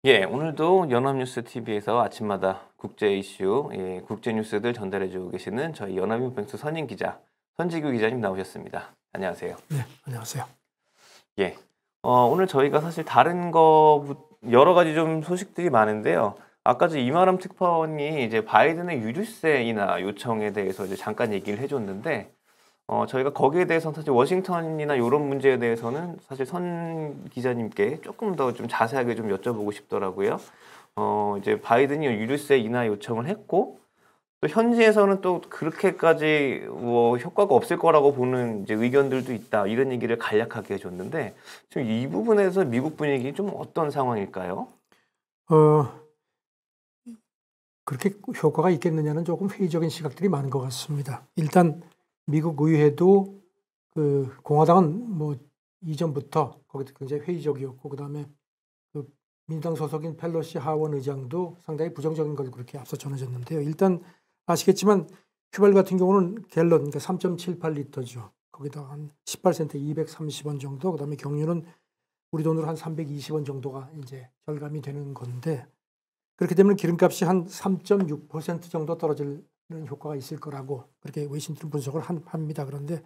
예, 오늘도 연합뉴스 TV에서 아침마다 국제 이슈, 국제 뉴스들 전달해주고 계시는 저희 연합뉴스 선임 기자, 선지규 기자님 나오셨습니다. 안녕하세요. 네, 안녕하세요. 예, 오늘 저희가 사실 다른 거 여러 가지 좀 소식들이 많은데요. 아까 이마람 특파원이 이제 바이든의 유류세 인하 요청에 대해서 이제 잠깐 얘기를 해줬는데, 저희가 거기에 대해서는 사실 워싱턴이나 이런 문제에 대해서는 사실 선 기자님께 조금 더 좀 자세하게 좀 여쭤보고 싶더라고요. 이제 바이든이 유류세 인하 요청을 했고, 또 현지에서는 또 그렇게까지 뭐 효과가 없을 거라고 보는 이제 의견들도 있다. 이런 얘기를 간략하게 해줬는데, 지금 이 부분에서 미국 분위기 좀 어떤 상황일까요? 그렇게 효과가 있겠느냐는 조금 회의적인 시각들이 많은 것 같습니다. 일단 미국 의회도 그 공화당은 뭐 이전부터 거기도 굉장히 회의적이었고, 그다음에 그 민주당 소속인 펠로시 하원 의장도 상당히 부정적인 걸 그렇게 앞서 전해졌는데요. 일단 아시겠지만 휘발유 같은 경우는 갤런, 그러니까 3.78리터죠. 거기다 한 18센트 230원 정도, 그다음에 경유는 우리 돈으로 한 320원 정도가 이제 절감이 되는 건데, 그렇게 되면 기름값이 한 3.6% 정도 떨어지는 효과가 있을 거라고 그렇게 외신들은 분석을 합니다. 그런데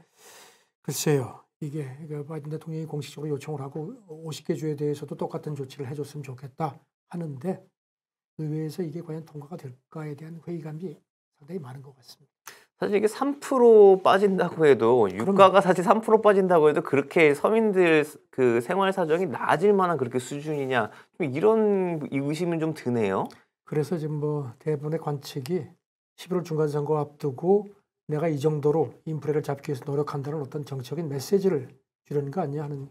글쎄요, 이게 바이든 대통령이 공식적으로 요청을 하고 50개 주에 대해서도 똑같은 조치를 해줬으면 좋겠다 하는데, 의회에서 이게 과연 통과가 될까에 대한 회의감이 상당히 많은 것 같습니다. 사실 이게 3% 빠진다고 해도 유가가 사실 3% 빠진다고 해도 그렇게 서민들 그 생활 사정이 나아질 만한 그렇게 수준이냐 좀 이런 의심은 좀 드네요. 그래서 지금 뭐 대부분의 관측이 11월 중간선거 앞두고 내가 이 정도로 인플레를 잡기 위해서 노력한다는 어떤 정치적인 메시지를 주려는 거 아니냐 하는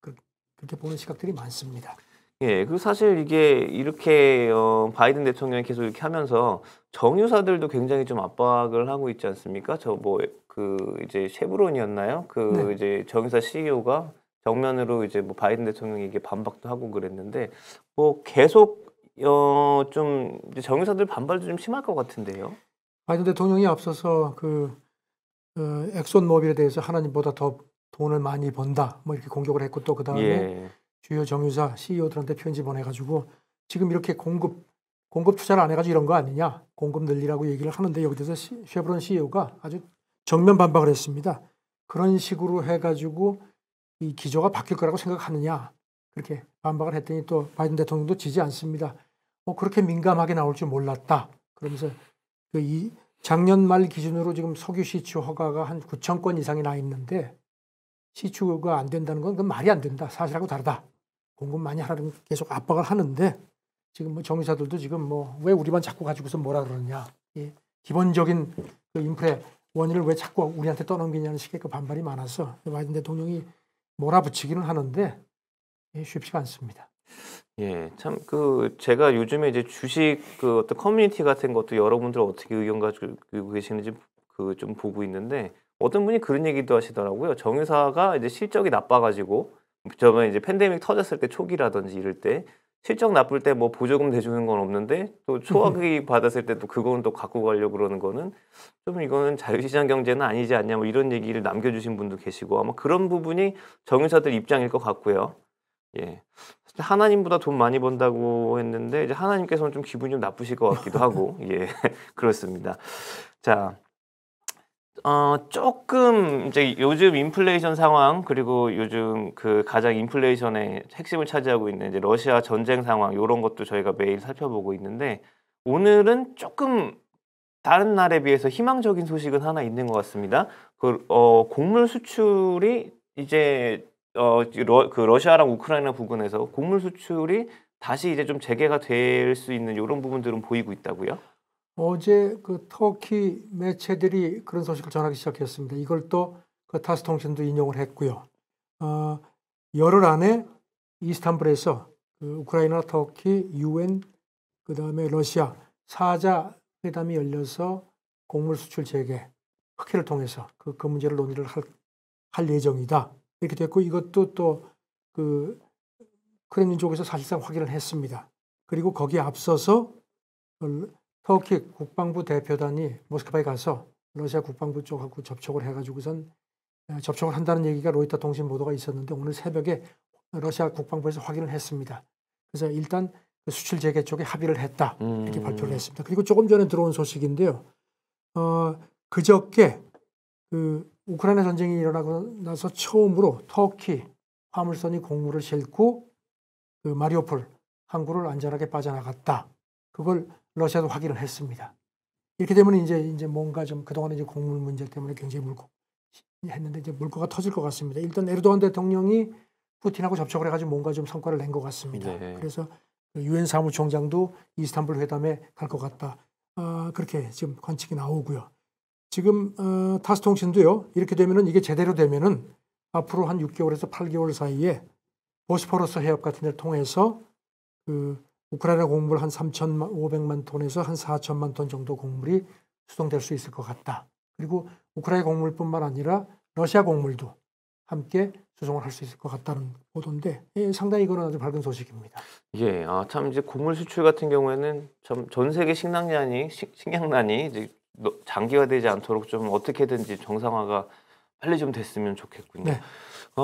그렇게 보는 시각들이 많습니다. 예, 그리고 사실 이게 이렇게 바이든 대통령이 계속 이렇게 하면서 정유사들도 굉장히 좀 압박을 하고 있지 않습니까? 저 뭐 그 이제 쉐브론이었나요? 네. 이제 정유사 CEO가 정면으로 이제 뭐 바이든 대통령에게 반박도 하고 그랬는데 뭐 계속 좀 이제 정유사들 반발도 좀 심할 것 같은데요. 바이든 대통령이 앞서서 엑손모빌에 대해서 하나님보다 더 돈을 많이 번다 뭐 이렇게 공격을 했고, 또 그 다음에 예. 주요 정유사 CEO들한테 편지 보내가지고 지금 이렇게 공급 투자를 안 해가지고 이런 거 아니냐, 공급 늘리라고 얘기를 하는데, 여기 대해서 쉐브론 CEO가 아주 정면 반박을 했습니다. 그런 식으로 해가지고 이 기조가 바뀔 거라고 생각하느냐, 그렇게 반박을 했더니 또 바이든 대통령도 지지 않습니다. 그렇게 민감하게 나올 줄 몰랐다. 그러면서 이 작년 말 기준으로 지금 석유 시추 허가가 한 9천 건 이상이 나 있는데, 시추가 안 된다는 건 그건 말이 안 된다. 사실하고 다르다. 공급 많이 하라는 계속 압박을 하는데, 지금 뭐 정유사들도 지금 뭐 왜 우리만 자꾸 가지고서 뭐라 그러냐, 기본적인 그 인플레 원인을 왜 자꾸 우리한테 떠넘기냐는 식의 그 반발이 많아서 바이든 대통령이 몰아붙이기는 하는데 쉽지가 않습니다. 예, 참 제가 요즘에 이제 주식 어떤 커뮤니티 같은 것도 여러분들 어떻게 의견 가지고 계시는지 좀 보고 있는데 어떤 분이 그런 얘기도 하시더라고요. 정유사가 이제 실적이 나빠 가지고 저번에 이제 팬데믹 터졌을 때 초기라든지 이럴 때 실적 나쁠 때 뭐 보조금 대주는 건 없는데 또 소화기 받았을 때 또 그거는 또 갖고 가려고 그러는 거는 좀 이거는 자유시장 경제는 아니지 않냐 뭐 이런 얘기를 남겨주신 분도 계시고 아마 그런 부분이 정유사들 입장일 것 같고요. 예. 하나님보다 돈 많이 번다고 했는데 이제 하나님께서는 좀 기분이 좀 나쁘실 것 같기도 하고 예 그렇습니다. 자, 쪼끔 이제 요즘 인플레이션 상황 그리고 요즘 가장 인플레이션의 핵심을 차지하고 있는 이제 러시아 전쟁 상황 요런 것도 저희가 매일 살펴보고 있는데 오늘은 쪼끔 다른 날에 비해서 희망적인 소식은 하나 있는 것 같습니다. 곡물 수출이 이제 러시아랑 우크라이나 부근에서 곡물 수출이 다시 이제 좀 재개가 될 수 있는 요런 부분들은 보이고 있다고요? 어제 그 터키 매체들이 그런 소식을 전하기 시작했습니다. 이걸 또 그 타스 통신도 인용을 했고요. 열흘 안에 이스탄불에서 그 우크라이나, 터키, UN, 그다음에 러시아 4자 회담이 열려서 곡물 수출 재개, 흑해를 통해서 그 문제를 논의를 할 예정이다. 이렇게 됐고, 이것도 또 그 크렘린 쪽에서 사실상 확인을 했습니다. 그리고 거기에 앞서서 터키 국방부 대표단이 모스크바에 가서 러시아 국방부 쪽하고 접촉을 해가지고선 접촉을 한다는 얘기가 로이터 통신 보도가 있었는데, 오늘 새벽에 러시아 국방부에서 확인을 했습니다. 그래서 일단 수출 재개 쪽에 합의를 했다 이렇게 발표를 했습니다. 그리고 조금 전에 들어온 소식인데요. 그저께 그 우크라이나 전쟁이 일어나고 나서 처음으로 터키 화물선이 곡물을 싣고 그 마리오폴 항구를 안전하게 빠져나갔다. 그걸 러시아도 확인을 했습니다. 이렇게 되면 이제 뭔가 좀 그동안 이제 곡물 문제 때문에 굉장히 했는데 이제 물꼬가 터질 것 같습니다. 일단 에르도안 대통령이 푸틴하고 접촉을 해가지고 뭔가 좀 성과를 낸 것 같습니다. 네. 그래서 유엔 사무총장도 이스탄불 회담에 갈 것 같다. 그렇게 지금 관측이 나오고요. 지금 타스 통신도요. 이렇게 되면은 이게 제대로 되면은 앞으로 한 6개월에서 8개월 사이에 보스포러스 해협 같은 데를 통해서 그 우크라이나 곡물 한 3,500만 톤에서 한 4천만 톤 정도 곡물이 수송될 수 있을 것 같다. 그리고 우크라이나 곡물뿐만 아니라 러시아 곡물도 함께 수송을 할 수 있을 것 같다는 보도인데 상당히 이거는 아주 밝은 소식입니다. 예, 참 이제 곡물 수출 같은 경우에는 전 세계 식량난이 이제 장기화되지 않도록 좀 어떻게든지 정상화가 빨리 좀 됐으면 좋겠군요. 네.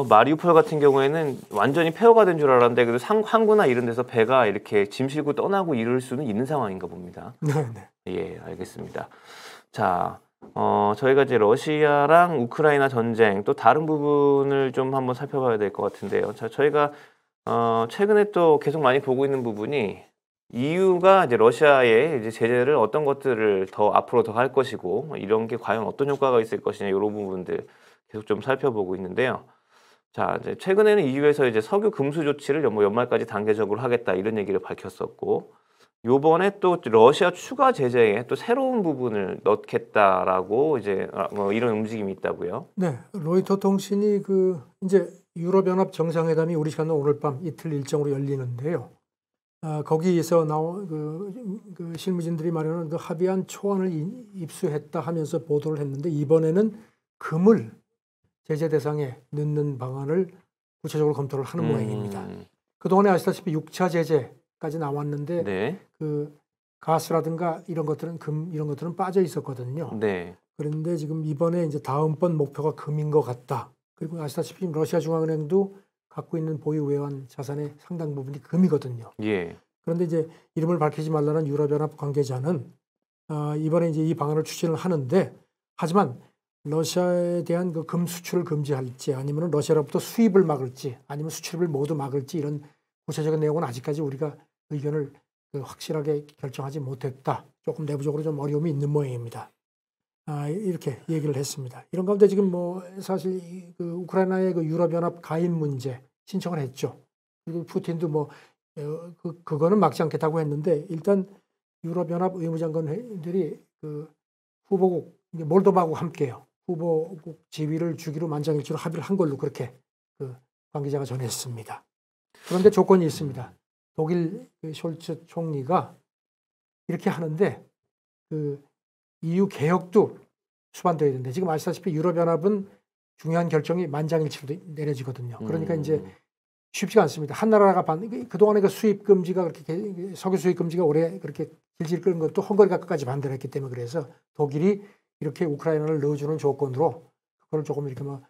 마리우폴 같은 경우에는 완전히 폐허가 된 줄 알았는데 그래도 항구나 이런 데서 배가 이렇게 짐 싣고 떠나고 이럴 수는 있는 상황인가 봅니다. 네, 네. 예, 알겠습니다. 자, 저희가 이제 러시아랑 우크라이나 전쟁 또 다른 부분을 좀 한번 살펴봐야 될 것 같은데요. 자, 저희가 최근에 또 계속 많이 보고 있는 부분이 EU가 이제 러시아에 이제 제재를 어떤 것들을 더 앞으로 더 할 것이고 이런 게 과연 어떤 효과가 있을 것이냐 이런 부분들 계속 좀 살펴보고 있는데요. 자, 이제 최근에는 EU에서 이제 석유 금수 조치를 연말까지 단계적으로 하겠다 이런 얘기를 밝혔었고, 요번에 또 러시아 추가 제재에 또 새로운 부분을 넣겠다라고 이제 이런 움직임이 있다고요. 네, 로이터 통신이 그 이제 유럽연합 정상회담이 우리 시간으로 오늘 밤 이틀 일정으로 열리는데요. 거기에서 나온 그 실무진들이 말하는 그 합의안 초안을 입수했다 하면서 보도를 했는데 이번에는 금을 제재 대상에 넣는 방안을 구체적으로 검토를 하는 모양입니다. 그동안에 아시다시피 6차 제재까지 나왔는데 네. 그 가스라든가 이런 것들은 금 이런 것들은 빠져 있었거든요. 네. 그런데 지금 이번에 이제 다음번 목표가 금인 것 같다. 그리고 아시다시피 러시아 중앙은행도 갖고 있는 보유 외환 자산의 상당 부분이 금이거든요. 예. 그런데 이제 이름을 밝히지 말라는 유럽연합 관계자는 이번에 이제 이 방안을 추진을 하는데 하지만 러시아에 대한 그 금 수출을 금지할지 아니면 러시아로부터 수입을 막을지 아니면 수출을 모두 막을지 이런 구체적인 내용은 아직까지 우리가 의견을 확실하게 결정하지 못했다. 조금 내부적으로 좀 어려움이 있는 모양입니다. 이렇게 얘기를 했습니다. 이런 가운데 지금 뭐 사실 그 우크라이나의 그 유럽연합 가입 문제 신청을 했죠. 그리고 푸틴도 뭐 그거는 막지 않겠다고 했는데 일단 유럽연합 의무장관들이 그 후보국 몰도바하고 함께요. 후보국 지위를 주기로 만장일치로 합의를 한 걸로 그렇게 그 관계자가 전했습니다. 그런데 조건이 있습니다. 독일 그 숄츠 총리가 이렇게 하는데 그 EU 개혁도 수반되어야 되는데 지금 아시다시피 유럽연합은 중요한 결정이 만장일치로 내려지거든요. 그러니까 이제 쉽지가 않습니다. 한 나라가 그동안에 그 수입 금지가 그렇게 석유 수입 금지가 오래 그렇게 질질 끄는 것도 헝가리가 끝까지 반대를 했기 때문에 그래서 독일이 이렇게 우크라이나를 넣어주는 조건으로 그걸 조금 이렇게 좀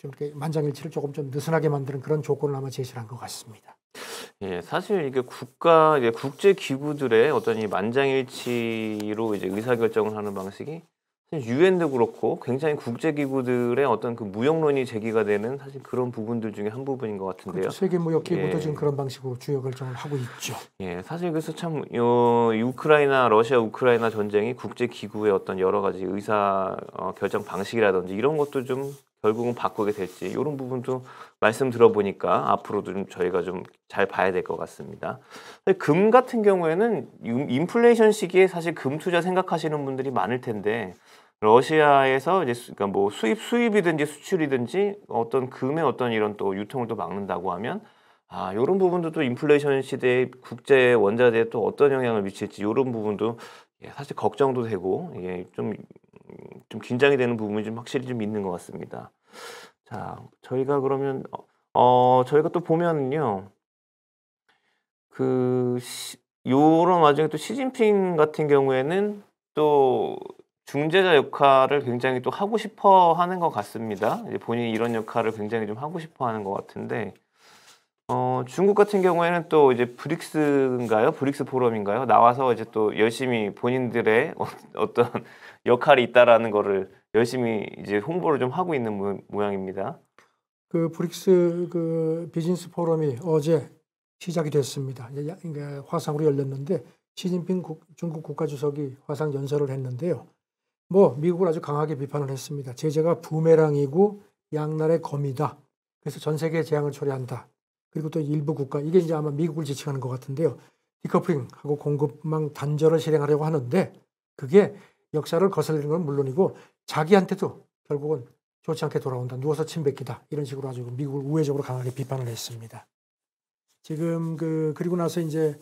이렇게 만장일치를 조금 좀 느슨하게 만드는 그런 조건을 아마 제시를 한 것 같습니다. 예, 사실 이게 국제 기구들의 어떤 이 만장일치로 이제 의사결정을 하는 방식이 사실 유엔도 그렇고 굉장히 국제 기구들의 어떤 그 무역론이 제기가 되는 사실 그런 부분들 중에 한 부분인 것 같은데요. 그렇죠. 세계 무역 기구도 예. 지금 그런 방식으로 주요 결정을 하고 있죠. 예, 사실 그래서 참 러시아 우크라이나 전쟁이 국제 기구의 어떤 여러 가지 의사 결정 방식이라든지 이런 것도 좀 결국은 바꾸게 될지 이런 부분도 말씀 들어보니까 앞으로도 좀 저희가 좀 잘 봐야 될 것 같습니다. 금 같은 경우에는 인플레이션 시기에 사실 금 투자 생각하시는 분들이 많을 텐데 러시아에서 이제 그러니까 뭐 수입이든지 수출이든지 어떤 금의 어떤 이런 또 유통을 또 막는다고 하면 요런 부분도 또 인플레이션 시대에 국제 원자재에 또 어떤 영향을 미칠지 요런 부분도 사실 걱정도 되고 좀 긴장이 되는 부분이 좀 확실히 좀 있는 것 같습니다. 자, 저희가 그러면 저희가 또 보면은요. 요런 와중에 또 시진핑 같은 경우에는 또 중재자 역할을 굉장히 또 하고 싶어 하는 것 같습니다. 이제 본인이 이런 역할을 굉장히 좀 하고 싶어 하는 것 같은데 중국 같은 경우에는 또 이제 브릭스인가요? 브릭스 포럼인가요? 나와서 이제 또 열심히 본인들의 어떤 역할이 있다라는 거를 열심히 이제 홍보를 좀 하고 있는 모양입니다. 그 브릭스 그 비즈니스 포럼이 어제 시작이 됐습니다. 그러니까 화상으로 열렸는데 시진핑 중국 국가주석이 화상 연설을 했는데요. 뭐 미국을 아주 강하게 비판을 했습니다. 제재가 부메랑이고 양날의 검이다. 그래서 전 세계 재앙을 초래한다. 그리고 또 일부 국가, 이게 이제 아마 미국을 지칭하는 것 같은데요. 디커플링하고 공급망 단절을 실행하려고 하는데 그게 역사를 거슬리는 건 물론이고 자기한테도 결국은 좋지 않게 돌아온다. 누워서 침 뱉기다. 이런 식으로 아주 미국을 우회적으로 강하게 비판을 했습니다. 지금 그리고 나서 이제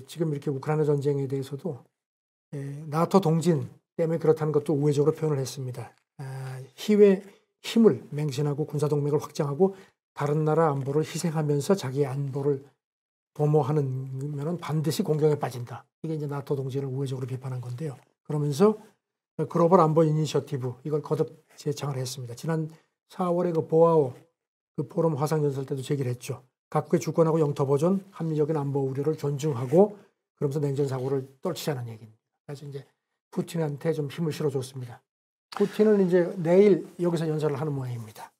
지금 이렇게 우크라이나 전쟁에 대해서도 나토 동진 때문에 그렇다는 것도 우회적으로 표현을 했습니다. 힘을 맹신하고 군사동맹을 확장하고 다른 나라 안보를 희생하면서 자기의 안보를 도모하는 반드시 공경에 빠진다. 이게 이제 나토 동진을 우회적으로 비판한 건데요. 그러면서 글로벌 안보 이니셔티브 이걸 거듭 제창을 했습니다. 지난 4월에 그 보아오 그 포럼 화상 연설 때도 제기를 했죠. 각국의 주권하고 영토 보존, 합리적인 안보 우려를 존중하고 그러면서 냉전 사고를 떨치자는 얘기입니다. 그래서 이제 푸틴한테 좀 힘을 실어줬습니다. 푸틴은 이제 내일 여기서 연설을 하는 모양입니다.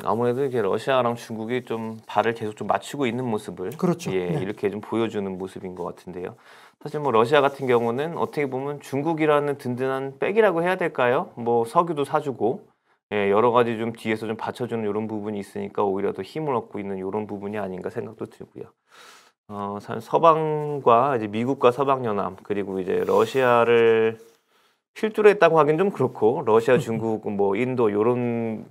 아무래도 이제 러시아랑 중국이 좀 발을 계속 좀 맞추고 있는 모습을 그렇죠. 네. 이렇게 좀 보여주는 모습인 것 같은데요. 사실 뭐 러시아 같은 경우는 어떻게 보면 중국이라는 든든한 백이라고 해야 될까요? 뭐 석유도 사주고 여러 가지 좀 뒤에서 좀 받쳐주는 이런 부분이 있으니까 오히려 더 힘을 얻고 있는 이런 부분이 아닌가 생각도 들고요. 서방과 이제 미국과 서방연합 그리고 이제 러시아를 필두로 했다고 하긴 좀 그렇고 러시아, 중국, 뭐 인도 요런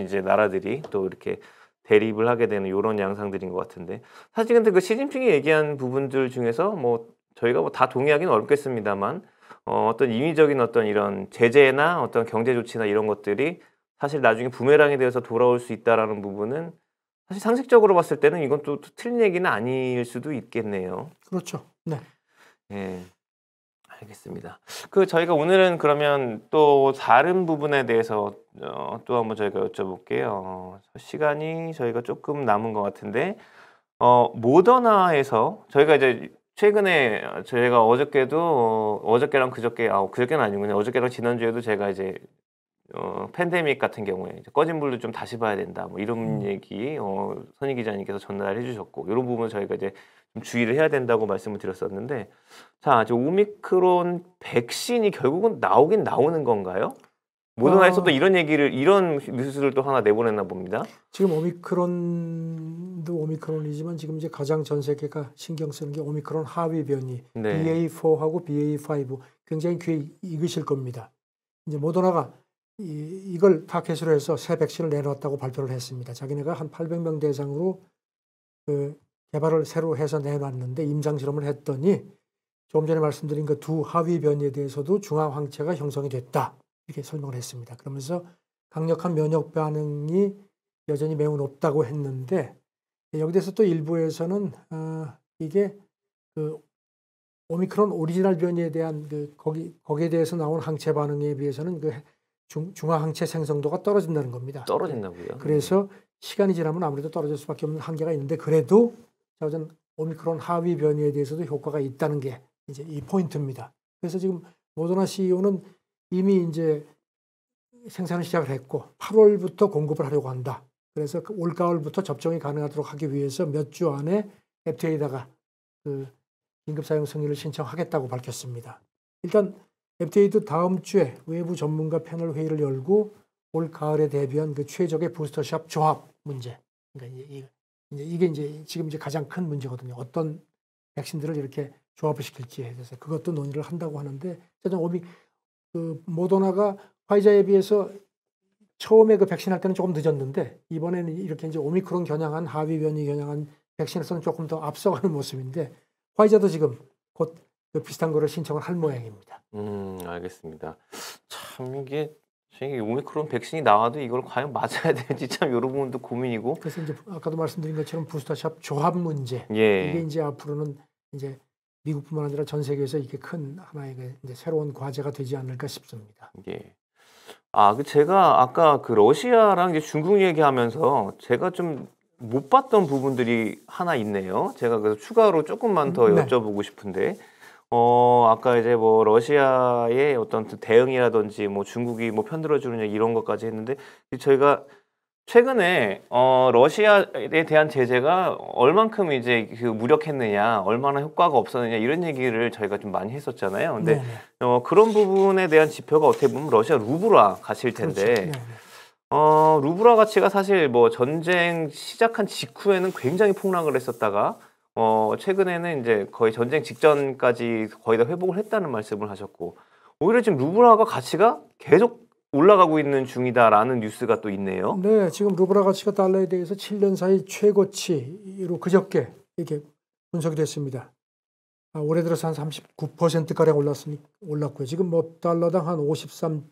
이제 나라들이 또 이렇게 대립을 하게 되는 요런 양상들인 것 같은데 사실 근데 그 시진핑이 얘기한 부분들 중에서 뭐 저희가 뭐 다 동의하기는 어렵겠습니다만 어떤 인위적인 어떤 이런 제재나 어떤 경제 조치나 이런 것들이 사실 나중에 부메랑에 대해서 돌아올 수 있다라는 부분은 사실 상식적으로 봤을 때는 이건 또 틀린 얘기는 아닐 수도 있겠네요. 그렇죠. 네. 예. 알겠습니다. 저희가 오늘은 그러면 또 다른 부분에 대해서 또 한번 저희가 여쭤볼게요. 시간이 저희가 조금 남은 것 같은데 모더나에서 저희가 이제 최근에 저희가 어저께도 어저께랑 그저께는 아니군요. 어저께랑 지난주에도 제가 이제 팬데믹 같은 경우에 이제 꺼진 불도 좀 다시 봐야 된다. 뭐 이런 얘기 선희 기자님께서 전달해 주셨고 이런 부분 저희가 이제 좀 주의를 해야 된다고 말씀을 드렸었는데 자, 이제 오미크론 백신이 결국은 나오긴 나오는 건가요? 모더나에서도 이런 뉴스를 또 하나 내보냈나 봅니다. 지금 오미크론도 오미크론이지만 지금 이제 가장 전 세계가 신경 쓰는 게 오미크론 하위 변이 BA4하고 BA5 굉장히 귀에 익으실 겁니다. 이제 모더나가 이걸 타켓으로 해서 새 백신을 내놓았다고 발표를 했습니다. 자기네가 한 800명 대상으로 개발을 새로 해서 내놨는데 임상 실험을 했더니 조금 전에 말씀드린 그 두 하위 변이에 대해서도 중화 항체가 형성이 됐다. 이렇게 설명을 했습니다. 그러면서 강력한 면역 반응이 여전히 매우 높다고 했는데 여기 대해서 또 일부에서는 이게 그 오미크론 오리지널 변이에 대한 거기에 대해서 나온 항체 반응에 비해서는 중화 항체 생성도가 떨어진다는 겁니다. 떨어진다고요? 그래서 시간이 지나면 아무래도 떨어질 수밖에 없는 한계가 있는데 그래도 오미크론 하위 변이에 대해서도 효과가 있다는 게 이제 이 포인트입니다. 그래서 지금 모더나 CEO는 이미 이제 생산을 시작을 했고 8월부터 공급을 하려고 한다. 그래서 올가을부터 접종이 가능하도록 하기 위해서 몇 주 안에 FDA에다가 긴급 사용 승인을 신청하겠다고 밝혔습니다. 일단 FDA도 다음 주에 외부 전문가 패널 회의를 열고 올 가을에 대비한 최적의 부스터샷 조합 문제. 그러니까 이게 이제 지금 이제 가장 큰 문제거든요. 어떤 백신들을 이렇게 조합을 시킬지에 대해서 그것도 논의를 한다고 하는데, 모더나가 화이자에 비해서 처음에 백신 할 때는 조금 늦었는데 이번에는 이렇게 이제 오미크론 겨냥한 하위 변이 겨냥한 백신에서는 조금 더 앞서가는 모습인데 화이자도 지금 곧 비슷한 거를 신청을 할 모양입니다. 알겠습니다. 참 이게 오미크론 백신이 나와도 이걸 과연 맞아야 되는지 참 이런 부분도 고민이고. 그래서 이제 아까도 말씀드린 것처럼 부스터샷 조합 문제. 예. 이게 이제 앞으로는 이제 미국뿐만 아니라 전 세계에서 이게 큰 하나의 이제 새로운 과제가 되지 않을까 싶습니다. 예. 제가 아까 그 러시아랑 이제 중국 얘기하면서 제가 좀 못 봤던 부분들이 하나 있네요. 제가 그래서 추가로 조금만 더 네. 여쭤보고 싶은데, 아까 이제 뭐 러시아의 어떤 대응이라든지 뭐 중국이 뭐 편들어주느냐 이런 것까지 했는데, 저희가 최근에 러시아에 대한 제재가 얼만큼 이제 그 무력했느냐, 얼마나 효과가 없었느냐 이런 얘기를 저희가 좀 많이 했었잖아요. 근데 네네. 그런 부분에 대한 지표가 어떻게 보면 러시아 루블화 가치일 그렇죠. 텐데, 네네. 루블화 가치가 사실 뭐 전쟁 시작한 직후에는 굉장히 폭락을 했었다가 최근에는 이제 거의 전쟁 직전까지 거의 다 회복을 했다는 말씀을 하셨고, 오히려 지금 루블화가 가치가 계속 올라가고 있는 중이다라는 뉴스가 또 있네요. 네, 지금 루블라 가치가 달러에 대해서 7년 사이 최고치로 그저께 이렇게 분석이 됐습니다. 올해 들어서 한 39%가량 올랐고요. 지금 뭐 달러당 한 53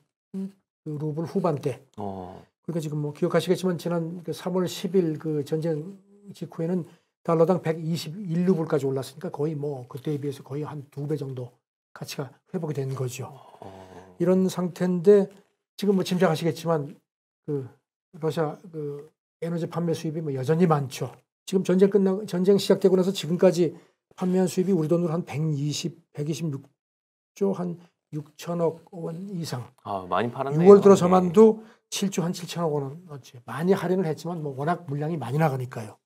루블 후반대. 그러니까 지금 뭐 기억하시겠지만 지난 3월 10일 그 전쟁 직후에는 달러당 121루블까지 올랐으니까 거의 뭐 그때에 비해서 거의 한 2배 정도 가치가 회복이 된 거죠. 이런 상태인데 지금 뭐 짐작하시겠지만 그 러시아 그 에너지 판매 수입이 뭐 여전히 많죠. 지금 전쟁 시작되고 나서 지금까지 판매한 수입이 우리 돈으로 한 126조 한 6천억 원 이상. 많이 팔았네요. 6월 들어서만도 7조 한 7천억 원어치 많이 할인을 했지만 뭐 워낙 물량이 많이 나가니까요.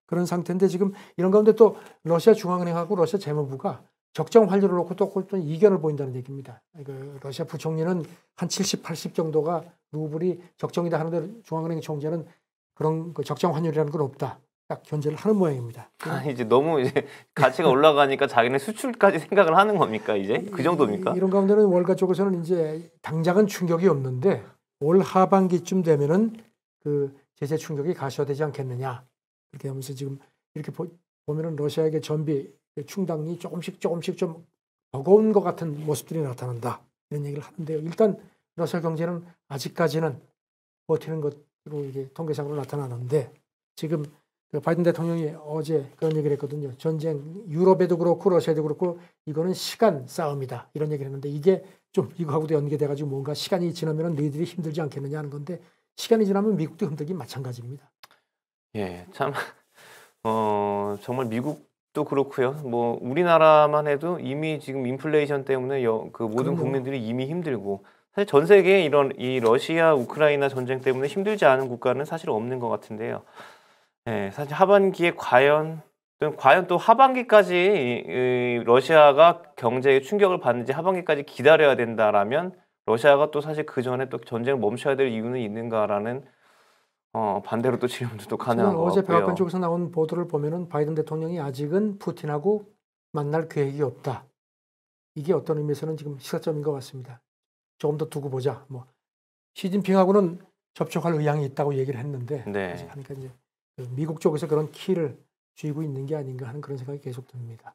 그런 상태인데 지금 이런 가운데 또 러시아 중앙은행하고 러시아 재무부가 적정 환율을 놓고 또 이견을 보인다는 얘기입니다. 그 러시아 부총리는 한 70, 80 정도가 루블이 적정이다 하는데 중앙은행 총재는 그런 그 적정 환율이라는 건 없다. 딱 견제를 하는 모양입니다. 이제 너무 이제 가치가 올라가니까 자기네 수출까지 생각을 하는 겁니까 이제? 그 정도입니까? 이런 가운데는 월가 쪽에서는 이제 당장은 충격이 없는데 올 하반기쯤 되면은 그 제재 충격이 가시화되지 않겠느냐. 이렇게 하면서 지금 이렇게 보면은 러시아에게 전비 충당이 조금씩 좀 버거운 것 같은 모습들이 나타난다. 이런 얘기를 하는데요. 일단 러시아 경제는 아직까지는 버티는 것으로 이게 통계상으로 나타나는데 지금 그 바이든 대통령이 어제 그런 얘기를 했거든요. 전쟁 유럽에도 그렇고 러시아에도 그렇고 이거는 시간 싸움이다. 이런 얘기를 했는데 이게 좀 이거하고도 연계돼가지고 뭔가 시간이 지나면 너희들이 힘들지 않겠느냐 하는 건데 시간이 지나면 미국도 힘들긴 마찬가지입니다. 예, 참 정말 미국도 그렇고요. 뭐 우리나라만 해도 이미 지금 인플레이션 때문에 그 모든 그럼요. 국민들이 이미 힘들고, 사실 전 세계에 이런 이 러시아 우크라이나 전쟁 때문에 힘들지 않은 국가는 사실 없는 것 같은데요. 예, 사실 하반기에 과연 또 하반기까지 이 러시아가 경제에 충격을 받는지 하반기까지 기다려야 된다라면 러시아가 또 사실 그 전에 또 전쟁을 멈춰야 될 이유는 있는가라는 반대로 또 질문도 또 가능한 저는 것 어제 같고요. 백악관 쪽에서 나온 보도를 보면은 바이든 대통령이 아직은 푸틴하고 만날 계획이 없다. 이게 어떤 의미에서는 지금 시사점인 것 같습니다. 조금 더 두고 보자. 뭐 시진핑하고는 접촉할 의향이 있다고 얘기를 했는데 네. 하니까 이제 미국 쪽에서 그런 키를 쥐고 있는 게 아닌가 하는 그런 생각이 계속 듭니다.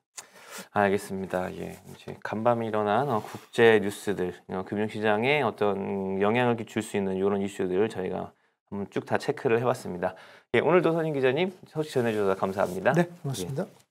알겠습니다. 예, 이제 간밤에 일어난 국제 뉴스들, 금융시장에 어떤 영향을 줄 수 있는 이런 이슈들을 저희가 한번 쭉 다 체크를 해봤습니다. 예, 오늘도 선임 기자님 소식 전해주셔서 감사합니다. 네, 고맙습니다. 예.